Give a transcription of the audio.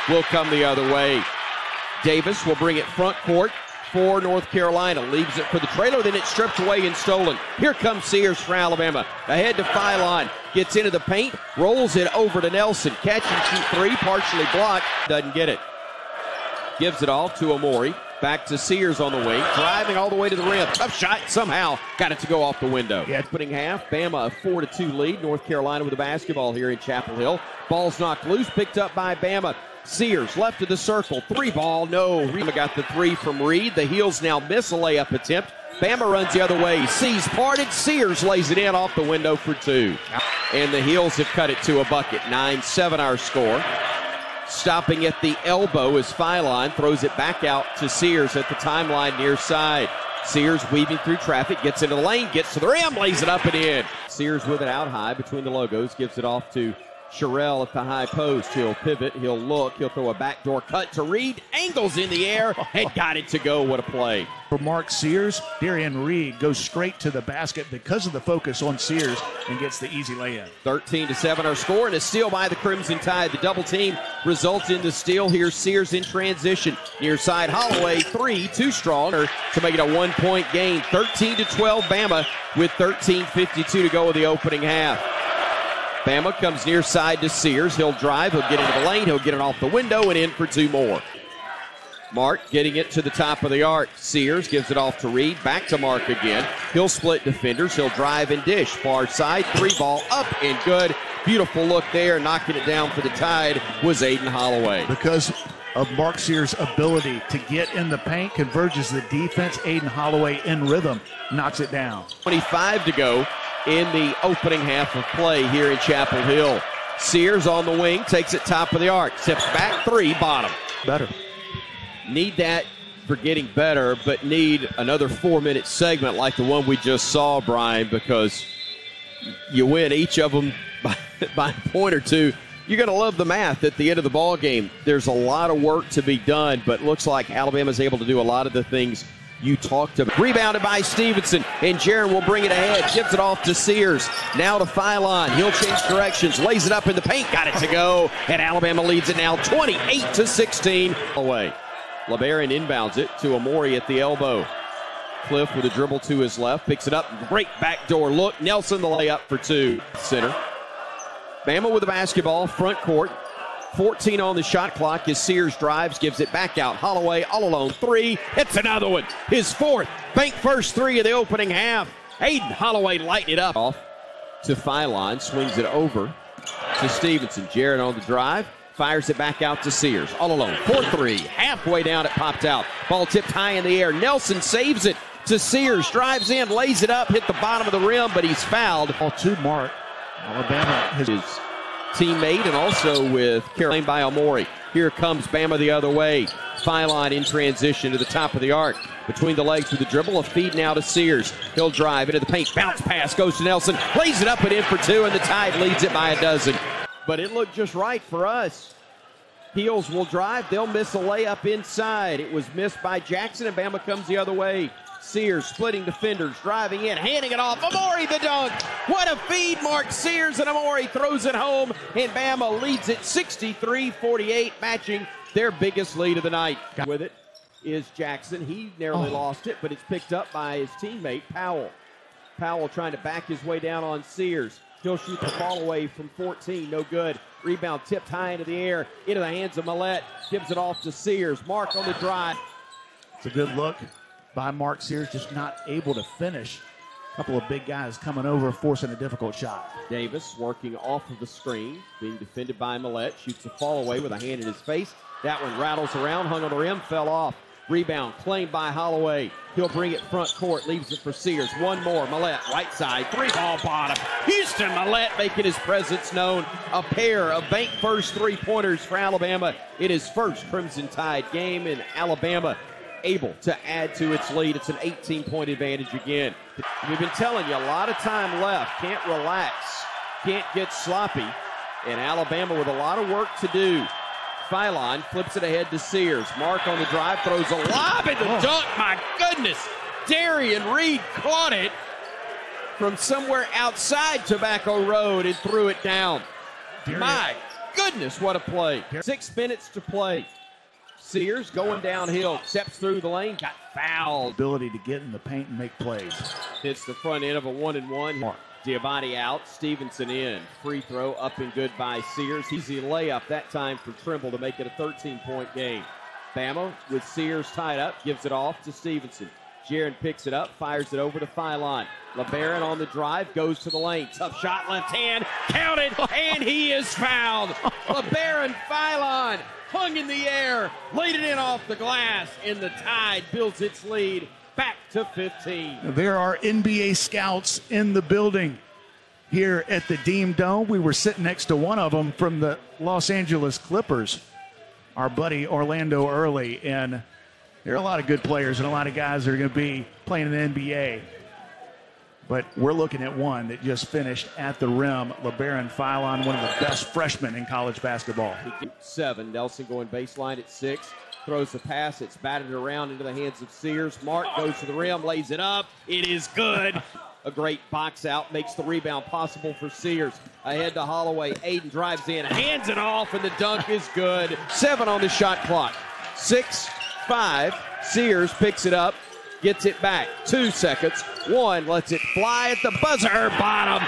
will come the other way. Davis will bring it front court for North Carolina. Leaves it for the trailer, then it's stripped away and stolen. Here comes Sears for Alabama. Ahead to Phylon. Gets into the paint, rolls it over to Nelson. Catch and shoot three, partially blocked. Doesn't get it. Gives it off to Amori. Back to Sears on the wing, driving all the way to the rim. Tough shot, somehow got it to go off the window. Yeah. Opening half, Bama a 4-2 lead. North Carolina with the basketball here in Chapel Hill. Ball's knocked loose, picked up by Bama. Sears left of the circle, three ball, no. Bama got the three from Reed. The Heels now miss a layup attempt. Bama runs the other way, sees parted. Sears lays it in off the window for two. And the Heels have cut it to a bucket. 9-7 our score. Stopping at the elbow as Phylon throws it back out to Sears at the timeline near side. Sears weaving through traffic, gets into the lane, gets to the rim, lays it up and in. Sears with it out high between the logos, gives it off to Sherrill at the high post. He'll pivot, he'll look, he'll throw a backdoor cut to Reed, angles in the air, and got it to go. What a play. For Mark Sears, Darian Reed goes straight to the basket because of the focus on Sears and gets the easy layup. 13-7 our score, and a steal by the Crimson Tide. The double team results in the steal. Here's Sears in transition. Near side, Holloway, three, too strong to make it a 1-point gain. 13-12 Bama with 13:52 to go in the opening half. Bama comes near side to Sears. He'll drive, he'll get into the lane, he'll get it off the window and in for two more. Mark getting it to the top of the arc. Sears gives it off to Reed, back to Mark again. He'll split defenders, he'll drive and dish. Far side, three ball up and good. Beautiful look there, knocking it down for the Tide was Aiden Holloway. Because of Mark Sears' ability to get in the paint, converges the defense. Aiden Holloway in rhythm, knocks it down. 25 to go in the opening half of play here in Chapel Hill. Sears on the wing, takes it top of the arc, steps back, three, bottom. Better. Need that for getting better, but need another 4-minute segment like the one we just saw, Brian, because you win each of them by a point or two. You're going to love the math at the end of the ball game. There's a lot of work to be done, but looks like Alabama's able to do a lot of the things you talked about. Rebounded by Stevenson, and Jaron will bring it ahead. Gives it off to Sears. Now to Phylon. He'll change directions. Lays it up in the paint. Got it to go. And Alabama leads it now 28-16 away. LeBaron inbounds it to Amori at the elbow. Cliff with a dribble to his left. Picks it up. Great backdoor look. Nelson the layup for two. Center. Bama with the basketball. Front court. 14 on the shot clock as Sears drives, gives it back out. Holloway all alone, three, hits another one. His fourth, bank first three of the opening half. Aiden Holloway lighting it up. Off to Phylon, swings it over to Stevenson. Jaron on the drive, fires it back out to Sears. All alone, 4-3, halfway down it popped out. Ball tipped high in the air. Nelson saves it to Sears, drives in, lays it up, hit the bottom of the rim, but he's fouled. Ball to Mark. Alabama his teammate, and also with Carolina by Amori. Here comes Bama the other way. Phylon in transition to the top of the arc. Between the legs with the dribble, a feed now to Sears. He'll drive into the paint. Bounce pass goes to Nelson. Lays it up and in for two, and the Tide leads it by a dozen. But it looked just right for us. Heels will drive. They'll miss a layup inside. It was missed by Jackson, and Bama comes the other way. Sears splitting defenders, driving in, handing it off. Amori the dunk. What a feed, Mark Sears, and Amori throws it home, and Bama leads it 63-48, matching their biggest lead of the night. With it is Jackson. He narrowly lost it, but it's picked up by his teammate, Powell. Powell trying to back his way down on Sears. He'll shoot the ball away from 14, no good. Rebound tipped high into the air, into the hands of Millette. Gives it off to Sears. Mark on the drive. It's a good look by Mark Sears, just not able to finish. A couple of big guys coming over, forcing a difficult shot. Davis working off of the screen, being defended by Millette. Shoots a fall away with a hand in his face. That one rattles around, hung on the rim, fell off. Rebound claimed by Holloway. He'll bring it front court, leaves it for Sears. One more, Millette, right side, three-ball bottom. Houston Millette making his presence known. A pair of bank first three-pointers for Alabama in his first Crimson Tide game, in Alabama able to add to its lead. It's an 18-point advantage again. We've been telling you, a lot of time left. Can't relax, can't get sloppy. And Alabama with a lot of work to do. Phylon flips it ahead to Sears. Mark on the drive, throws a lob and the dunk. My goodness, Darian Reed caught it from somewhere outside Tobacco Road and threw it down. My goodness, what a play. 6 minutes to play. Sears going downhill, steps through the lane, got fouled. Ability to get in the paint and make plays. Hits the front end of a 1-and-1. Diabate out, Stevenson in. Free throw up and good by Sears. Easy layup that time for Trimble to make it a 13-point game. Bama with Sears tied up, gives it off to Stevenson. Jaron picks it up, fires it over to Philon. LeBaron on the drive, goes to the lane. Tough shot, left hand, counted, and he is fouled. LeBaron Philon hung in the air, laid it in off the glass, and the Tide builds its lead back to 15. There are NBA scouts in the building here at the Deem Dome. We were sitting next to one of them from the Los Angeles Clippers, our buddy Orlando Early, and there are a lot of good players and a lot of guys that are going to be playing in the NBA. But we're looking at one that just finished at the rim, LeBaron Philon, one of the best freshmen in college basketball. 7, Nelson going baseline at 6, throws the pass, it's batted around into the hands of Sears. Mark goes to the rim, lays it up, it is good. A great box out, makes the rebound possible for Sears. Ahead to Holloway, Aiden drives in, hands it off, and the dunk is good. 7 on the shot clock, 6-5, Sears picks it up, gets it back, 2 seconds, 1, lets it fly at the buzzer, bottom.